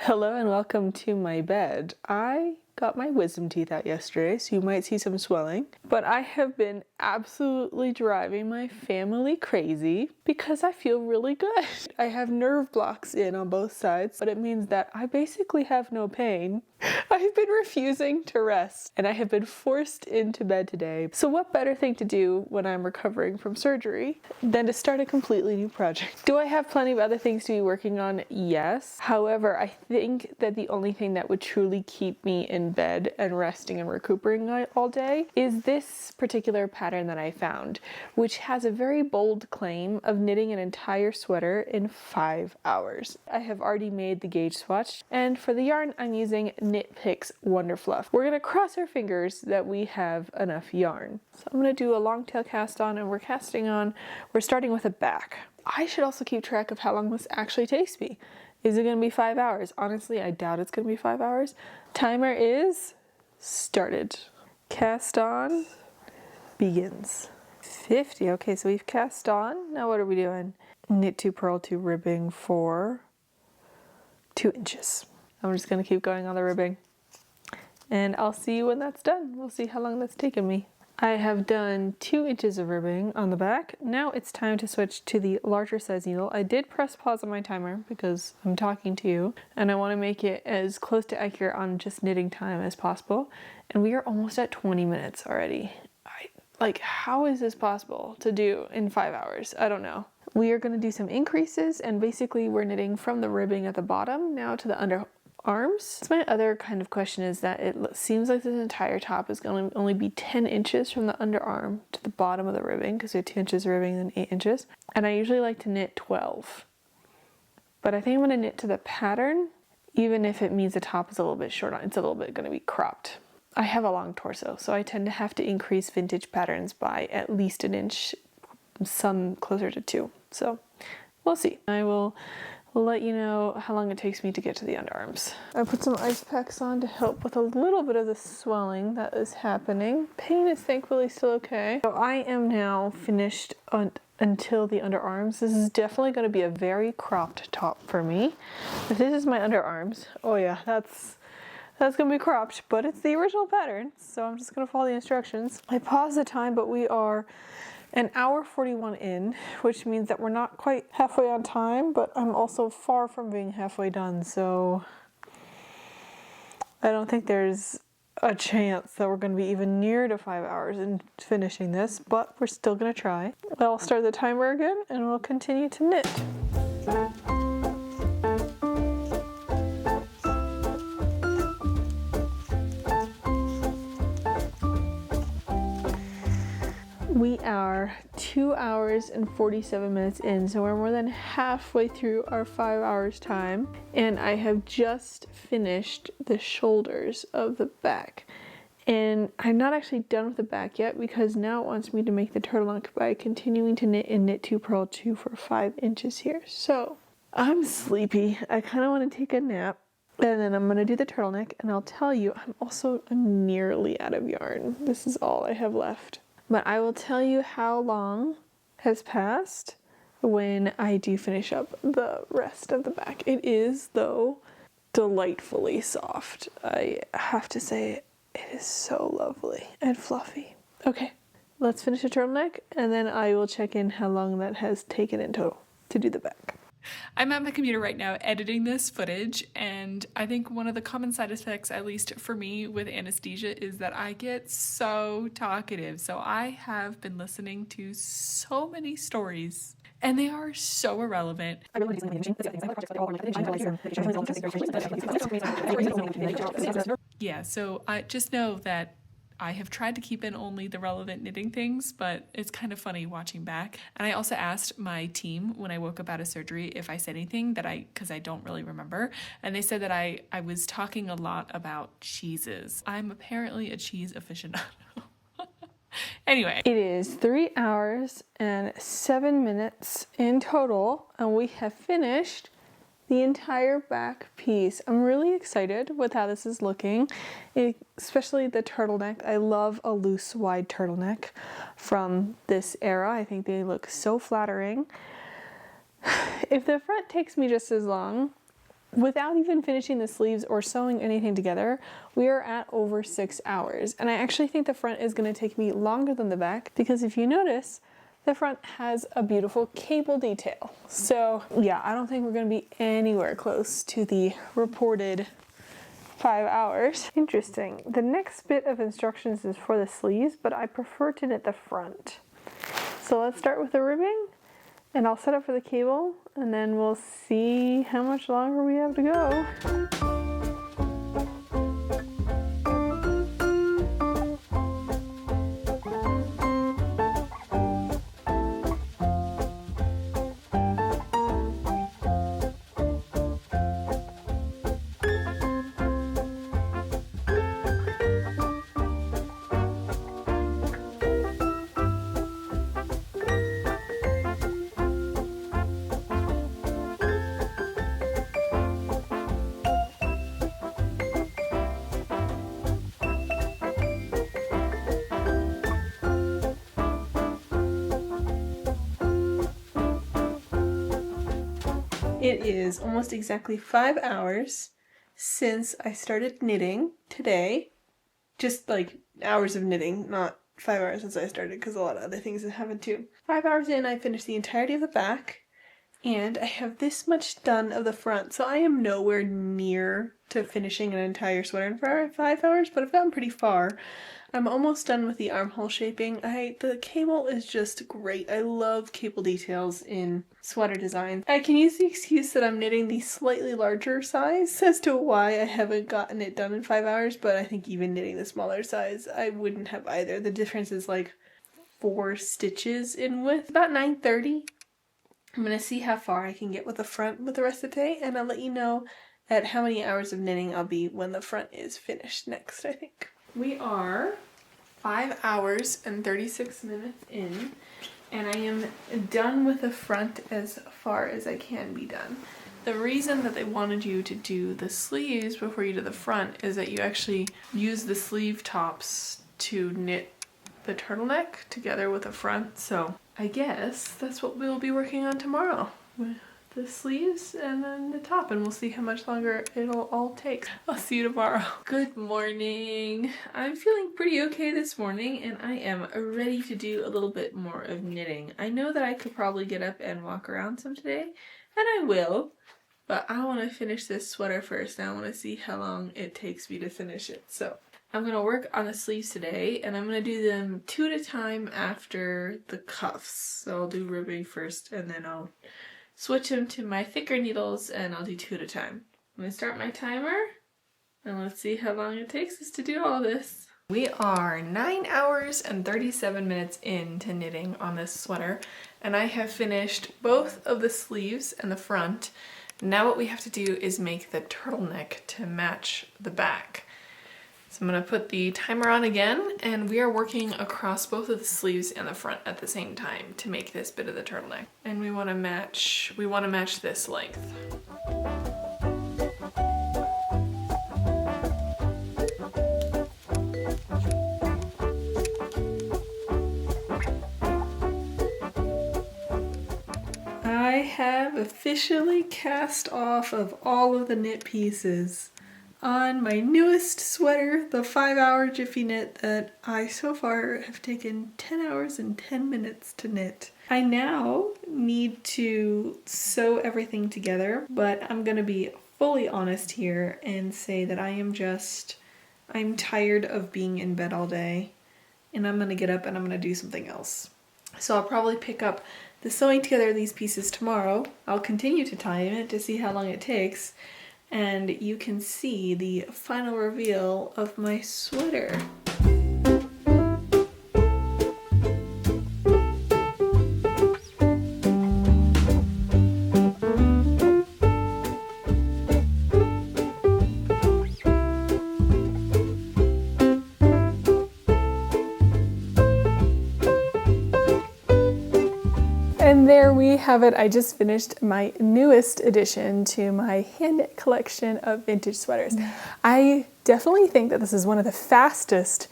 Hello and welcome to my bed. I got my wisdom teeth out yesterday, so you might see some swelling, but I have been absolutely driving my family crazy because I feel really good. I have nerve blocks in on both sides, but it means that I basically have no pain. I've been refusing to rest and I have been forced into bed today. So what better thing to do when I'm recovering from surgery than to start a completely new project? Do I have plenty of other things to be working on? Yes. However, I think that the only thing that would truly keep me in bed and resting and recuperating all day is this particular pattern that I found, which has a very bold claim of knitting an entire sweater in 5 hours. I have already made the gauge swatch, and for the yarn I'm using Knit Picks Wonder Fluff. We're gonna cross our fingers that we have enough yarn. So I'm gonna do a long tail cast on, and we're starting with a back. I should also keep track of how long this actually takes me. Is it gonna be 5 hours? Honestly, I doubt it's gonna be 5 hours. Timer is started. Cast on begins. 50, okay, so we've cast on. Now what are we doing? Knit 2, purl 2, ribbing for 2 inches. I'm just gonna keep going on the ribbing and I'll see you when that's done. We'll see how long that's taken me. I have done 2 inches of ribbing on the back. Now it's time to switch to the larger size needle. I did press pause on my timer because I'm talking to you and I want to make it as close to accurate on just knitting time as possible. And we are almost at 20 minutes already. Like, how is this possible to do in 5 hours? I don't know. We are going to do some increases, and basically we're knitting from the ribbing at the bottom now to the underarms. So my other kind of question is that it seems like this entire top is going to only be 10 inches from the underarm to the bottom of the ribbing, because we have 2 inches of ribbing and then 8 inches. And I usually like to knit 12. But I think I'm going to knit to the pattern, even if it means the top is a little bit short on. It's a little bit going to be cropped. I have a long torso, so I tend to have to increase vintage patterns by at least an inch, some closer to 2. So we'll see. I will let you know how long it takes me to get to the underarms. I put some ice packs on to help with a little bit of the swelling that is happening. Pain is thankfully still okay. So I am now finished until the underarms. This is definitely going to be a very cropped top for me. If this is my underarms, oh yeah, that's gonna be cropped, but it's the original pattern, so I'm just gonna follow the instructions. I paused the time, but we are an hour 41 in, which means that we're not quite halfway on time, but I'm also far from being halfway done, so I don't think there's a chance that we're gonna be even near to 5 hours in finishing this, but we're still gonna try. I'll start the timer again, and we'll continue to knit. We are 2 hours and 47 minutes in, so we're more than halfway through our 5 hours time, and I have just finished the shoulders of the back. And I'm not actually done with the back yet, because now it wants me to make the turtleneck by continuing to knit in knit 2, purl 2 for 5 inches here. So I'm sleepy. I kind of want to take a nap, and then I'm going to do the turtleneck, and I'll tell you, I'm nearly out of yarn. This is all I have left. But I will tell you how long has passed when I do finish up the rest of the back. It is, though, delightfully soft. I have to say, it is so lovely and fluffy. Okay, let's finish the turtleneck, and then I will check in how long that has taken in total to do the back. I'm at my computer right now editing this footage, and I think one of the common side effects, at least for me with anesthesia, is that I get so talkative. So I have been listening to so many stories, and they are so irrelevant. Yeah, so I just know that I have tried to keep in only the relevant knitting things, but it's kind of funny watching back. And I also asked my team when I woke up out of surgery if I said anything because I don't really remember. And they said that I was talking a lot about cheeses. I'm apparently a cheese aficionado. Anyway. It is 3 hours and 7 minutes in total, and we have finished the entire back piece. I'm really excited with how this is looking, especially the turtleneck. I love a loose, wide turtleneck from this era. I think they look so flattering. If the front takes me just as long, without even finishing the sleeves or sewing anything together, we are at over 6 hours. And I actually think the front is going to take me longer than the back because if you notice, the front has a beautiful cable detail. So yeah, I don't think we're going to be anywhere close to the reported 5 hours. Interesting. The next bit of instructions is for the sleeves, but I prefer to knit the front. So let's start with the ribbing. And I'll set up for the cable, and then we'll see how much longer we have to go. It is almost exactly 5 hours since I started knitting today. Just like hours of knitting, not 5 hours since I started because a lot of other things have happened too. 5 hours in, I finished the entirety of the back and I have this much done of the front. So I am nowhere near to finishing an entire sweater in 5 hours, but I've gotten pretty far. I'm almost done with the armhole shaping. The cable is just great. I love cable details in sweater design. I can use the excuse that I'm knitting the slightly larger size as to why I haven't gotten it done in 5 hours, but I think even knitting the smaller size, I wouldn't have either. The difference is like 4 stitches in width. About 9:30. I'm going to see how far I can get with the front with the rest of the day, and I'll let you know at how many hours of knitting I'll be when the front is finished next, I think. We are 5 hours and 36 minutes in, and I am done with the front as far as I can be done. The reason that they wanted you to do the sleeves before you do the front is that you actually use the sleeve tops to knit the turtleneck together with the front, so I guess that's what we'll be working on tomorrow. The sleeves and then the top, and we'll see how much longer it'll all take. I'll see you tomorrow. Good morning. I'm feeling pretty okay this morning and I am ready to do a little bit more of knitting. I know that I could probably get up and walk around some today, and I will, but I want to finish this sweater first and I want to see how long it takes me to finish it. So I'm going to work on the sleeves today, and I'm going to do them 2 at a time after the cuffs. So I'll do ribbing first and then I'll switch them to my thicker needles and I'll do 2 at a time. I'm going to start my timer and let's see how long it takes us to do all this. We are 9 hours and 37 minutes into knitting on this sweater, and I have finished both of the sleeves and the front. Now what we have to do is make the turtleneck to match the back. So I'm going to put the timer on again, and we are working across both of the sleeves and the front at the same time to make this bit of the turtleneck. And we want to match this length. I have officially cast off of all of the knit pieces on my newest sweater, the 5-hour Jiffy knit that I so far have taken 10 hours and 10 minutes to knit. I now need to sew everything together, but I'm gonna be fully honest here and say that I'm tired of being in bed all day, and I'm gonna get up and I'm gonna do something else. So I'll probably pick up the sewing together of these pieces tomorrow. I'll continue to time it to see how long it takes, and you can see the final reveal of my sweater. And there we have it. I just finished my newest addition to my hand knit collection of vintage sweaters. I definitely think that this is one of the fastest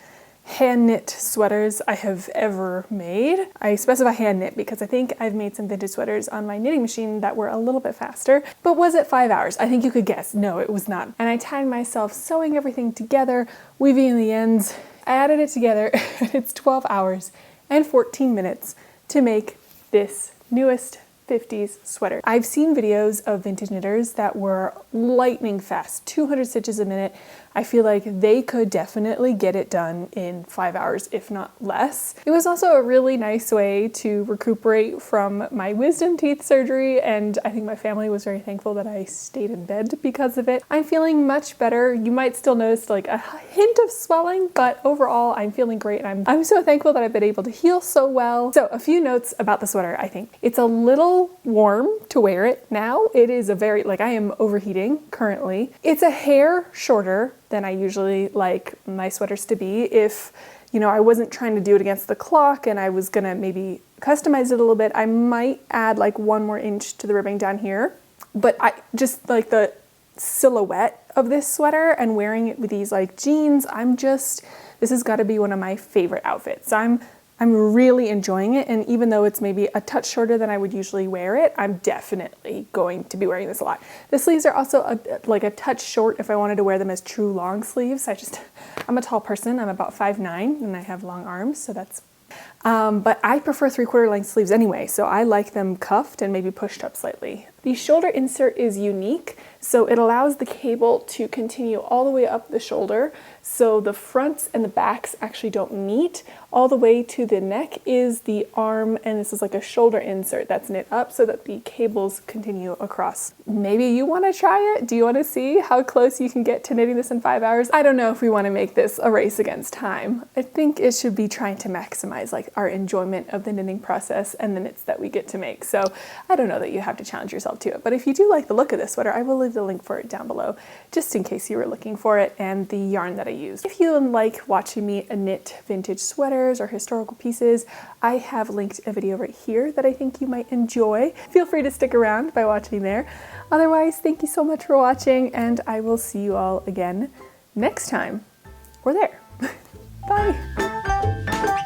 hand knit sweaters I have ever made. I specify hand knit because I think I've made some vintage sweaters on my knitting machine that were a little bit faster, but was it 5 hours? I think you could guess. No, it was not. And I timed myself sewing everything together, weaving in the ends. I added it together and it's 12 hours and 14 minutes to make this newest 50s sweater. I've seen videos of vintage knitters that were lightning fast, 200 stitches a minute. I feel like they could definitely get it done in 5 hours, if not less. It was also a really nice way to recuperate from my wisdom teeth surgery, and I think my family was very thankful that I stayed in bed because of it. I'm feeling much better. You might still notice like a hint of swelling, but overall I'm feeling great, and I'm so thankful that I've been able to heal so well. So a few notes about the sweater. I think it's a little warm to wear it now. It is a very, like, I am overheating currently. It's a hair shorter than I usually like my sweaters to be. If, you know, I wasn't trying to do it against the clock and I was gonna maybe customize it a little bit, I might add like 1 more inch to the ribbing down here. But I just like the silhouette of this sweater and wearing it with these like jeans, this has gotta be one of my favorite outfits. I'm really enjoying it, and even though it's maybe a touch shorter than I would usually wear it, I'm definitely going to be wearing this a lot. The sleeves are also like a touch short if I wanted to wear them as true long sleeves. I'm a tall person, I'm about 5'9", and I have long arms, so that's... but I prefer 3/4 length sleeves anyway, so I like them cuffed and maybe pushed up slightly. The shoulder insert is unique, so it allows the cable to continue all the way up the shoulder, so the fronts and the backs actually don't meet. All the way to the neck is the arm, and this is like a shoulder insert that's knit up so that the cables continue across. Maybe you want to try it? Do you want to see how close you can get to knitting this in 5 hours? I don't know if we want to make this a race against time. I think it should be trying to maximize like our enjoyment of the knitting process and the knits that we get to make. So I don't know that you have to challenge yourself to it, but if you do like the look of this sweater, I will leave the link for it down below, just in case you were looking for it, and the yarn that I used. If you like watching me knit vintage sweaters or historical pieces, I have linked a video right here that I think you might enjoy. Feel free to stick around by watching there. Otherwise, thank you so much for watching, and I will see you all again next time, or there. Bye!